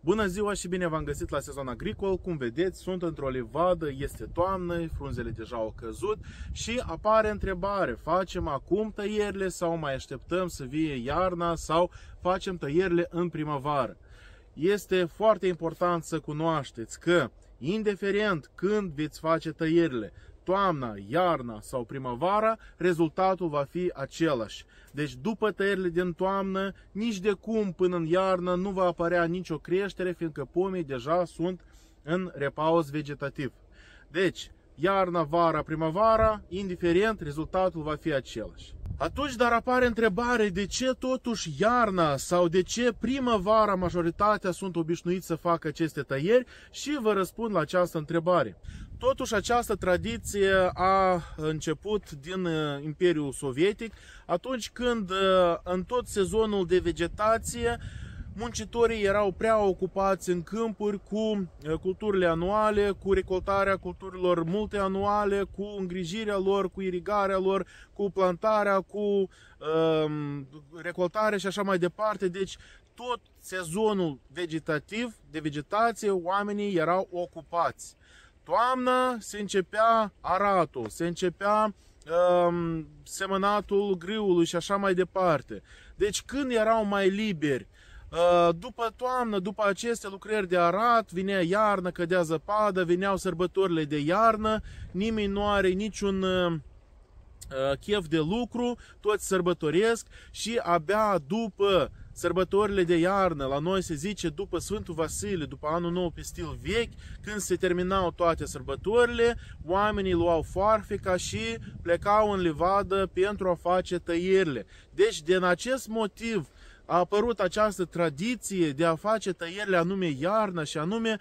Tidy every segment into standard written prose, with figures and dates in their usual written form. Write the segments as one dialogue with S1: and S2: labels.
S1: Bună ziua și bine v-am găsit la Sezon Agricol. Cum vedeți, sunt într-o livadă, este toamnă, frunzele deja au căzut și apare întrebare: facem acum tăierile sau mai așteptăm să vie iarna sau facem tăierile în primăvară? Este foarte important să cunoașteți că, indiferent când veți face tăierile, toamna, iarna sau primăvara, rezultatul va fi același. Deci după tăierile din toamnă, nici de cum până în iarnă nu va apărea nicio creștere, fiindcă pomii deja sunt în repaus vegetativ. Deci, iarna, vara, primăvara, indiferent, rezultatul va fi același. Atunci, dar apare întrebare, de ce totuși iarna sau de ce primăvara majoritatea sunt obișnuiți să facă aceste tăieri și vă răspund la această întrebare. Totuși, această tradiție a început din Imperiul Sovietic, atunci când în tot sezonul de vegetație muncitorii erau prea ocupați în câmpuri cu culturile anuale, cu recoltarea culturilor multianuale, cu îngrijirea lor, cu irigarea lor, cu plantarea, cu recoltarea și așa mai departe. Deci tot sezonul vegetativ, de vegetație, oamenii erau ocupați. Toamna se începea aratul, se începea semănatul grâului și așa mai departe. Deci când erau mai liberi, după toamnă, după aceste lucrări de arat, vinea iarnă, cădea zăpadă, veneau sărbătorile de iarnă, nimeni nu are niciun chef de lucru, toți sărbătoresc și abia după sărbătorile de iarnă, la noi se zice după Sfântul Vasile, după Anul Nou pe stil vechi, când se terminau toate sărbătorile, oamenii luau foarfeca și plecau în livadă pentru a face tăierile. Deci, din acest motiv, a apărut această tradiție de a face tăierile anume iarna și anume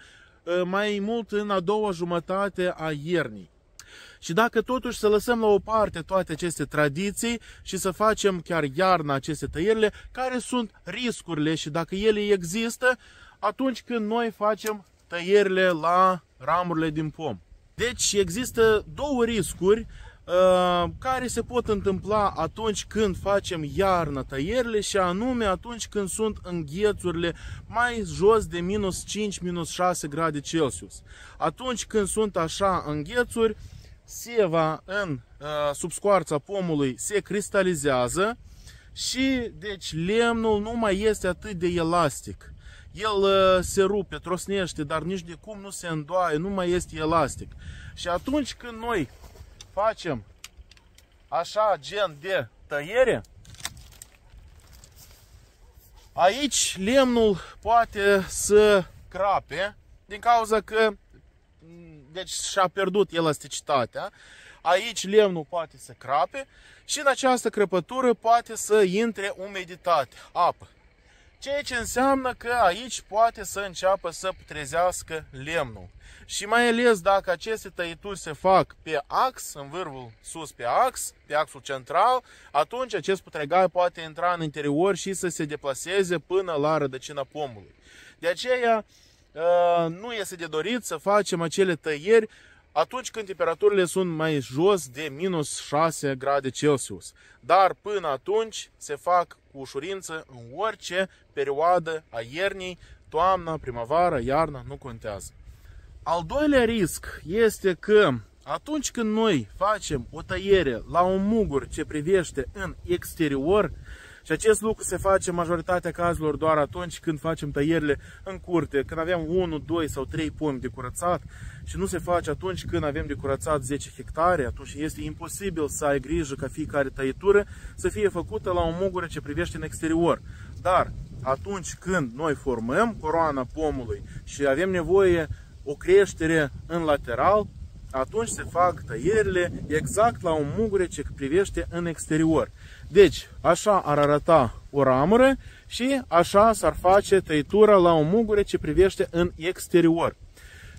S1: mai mult în a doua jumătate a iernii. Și dacă totuși să lăsăm la o parte toate aceste tradiții și să facem chiar iarna aceste tăierile, care sunt riscurile și dacă ele există atunci când noi facem tăierile la ramurile din pom? Deci există două riscuri care se pot întâmpla atunci când facem iarna tăierile și anume atunci când sunt înghețurile mai jos de minus 5, minus 6 grade Celsius. Atunci când sunt așa înghețuri, seva în subscoarța pomului se cristalizează și deci lemnul nu mai este atât de elastic. El se rupe, trosnește, dar nici de cum nu se îndoaie, nu mai este elastic. Și atunci când noi facem așa gen de tăiere, aici lemnul poate să crape din cauza că deci și-a pierdut elasticitatea. Aici lemnul poate să crape și în această crăpătură poate să intre umiditate, apă. Ceea ce înseamnă că aici poate să înceapă să putrezească lemnul. Și mai ales dacă aceste tăieturi se fac pe ax, în vârful sus pe axul central, atunci acest putregai poate intra în interior și să se deplaseze până la rădăcina pomului. De aceea nu este de dorit să facem acele tăieri atunci când temperaturile sunt mai jos de minus 6 grade Celsius. Dar până atunci se fac cu ușurință în orice perioadă a iernii, toamna, primăvara, iarna, nu contează. Al doilea risc este că atunci când noi facem o tăiere la un mugur ce privește în exterior, și acest lucru se face în majoritatea cazurilor doar atunci când facem tăierile în curte, când avem 1, 2 sau 3 pomi de curățat și nu se face atunci când avem de curățat 10 hectare, atunci este imposibil să ai grijă ca fiecare tăietură să fie făcută la o mugură ce privește în exterior. Dar atunci când noi formăm coroana pomului și avem nevoie o creștere în lateral, atunci se fac tăierile exact la o mugure ce privește în exterior. Deci, așa ar arăta o ramură și așa s-ar face tăietura la o mugure ce privește în exterior.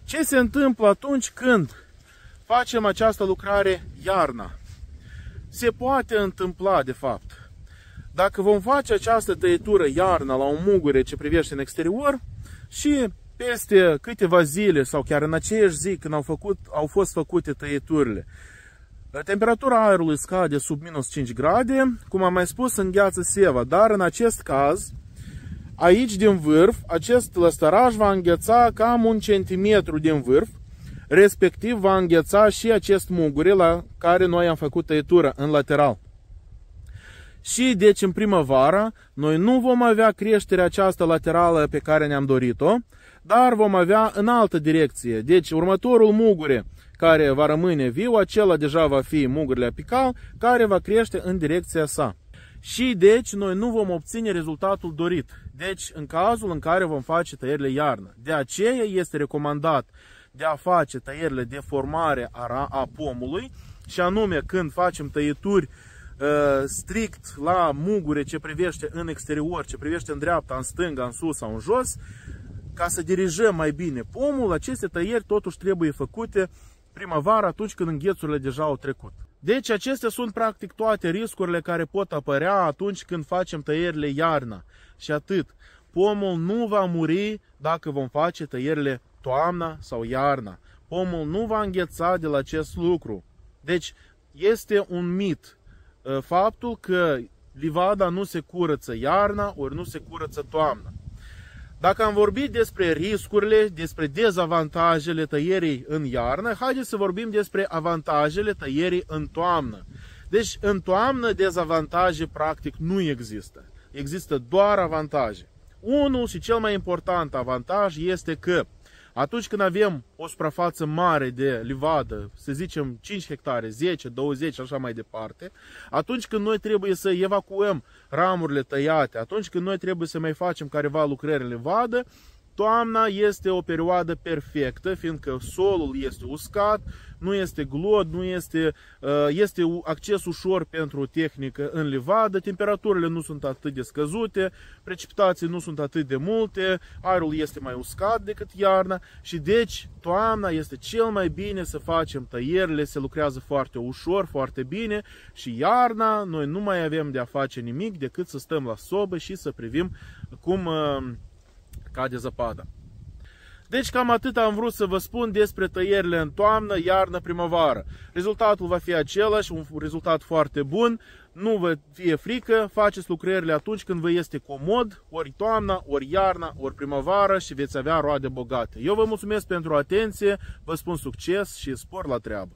S1: Ce se întâmplă atunci când facem această lucrare iarna? Se poate întâmpla, de fapt, dacă vom face această tăietură iarna la o mugure ce privește în exterior și peste câteva zile sau chiar în aceeași zi când au fost făcute tăieturile, temperatura aerului scade sub minus 5 grade, cum am mai spus, îngheață seva, dar în acest caz Aici din vârf, acest lăstăraș va îngheța cam 1 centimetru din vârf, respectiv va îngheța și acest mugure la care noi am făcut tăietură în lateral. Și deci în primăvară noi nu vom avea creșterea aceasta laterală pe care ne-am dorit-o, dar vom avea în altă direcție. Deci următorul mugure care va rămâne viu, acela deja va fi mugurele apical, care va crește în direcția sa. Și deci noi nu vom obține rezultatul dorit. Deci în cazul în care vom face tăierile iarnă. De aceea este recomandat de a face tăierile de formare a pomului, și anume când facem tăieturi strict la mugure ce privește în exterior, ce privește în dreapta, în stânga, în sus sau în jos, ca să dirijăm mai bine pomul, aceste tăieri totuși trebuie făcute primăvara, atunci când înghețurile deja au trecut. Deci acestea sunt practic toate riscurile care pot apărea atunci când facem tăierile iarna. Și atât. Pomul nu va muri dacă vom face tăierile toamna sau iarna. Pomul nu va îngheța de la acest lucru. Deci este un mit faptul că livada nu se curăță iarna ori nu se curăță toamna. Dacă am vorbit despre riscurile, despre dezavantajele tăierii în iarnă, haideți să vorbim despre avantajele tăierii în toamnă. Deci în toamnă dezavantaje practic nu există. Există doar avantaje. Unul și cel mai important avantaj este că atunci când avem o suprafață mare de livadă, să zicem 5 hectare, 10, 20 și așa mai departe, atunci când noi trebuie să evacuăm ramurile tăiate, atunci când noi trebuie să mai facem careva lucrări în livadă, toamna este o perioadă perfectă, fiindcă solul este uscat, nu este glod, este acces ușor pentru o tehnică în livadă, temperaturile nu sunt atât de scăzute, precipitații nu sunt atât de multe, aerul este mai uscat decât iarna și deci toamna este cel mai bine să facem tăierile, se lucrează foarte ușor, foarte bine și iarna noi nu mai avem de a face nimic decât să stăm la sobă și să privim cum cade zăpada. Deci cam atât am vrut să vă spun despre tăierile în toamnă, iarnă, primăvară. Rezultatul va fi același, un rezultat foarte bun. Nu vă fie frică, faceți lucrările atunci când vă este comod, ori toamna, ori iarna, ori primăvară și veți avea roade bogate. Eu vă mulțumesc pentru atenție, vă spun succes și spor la treabă!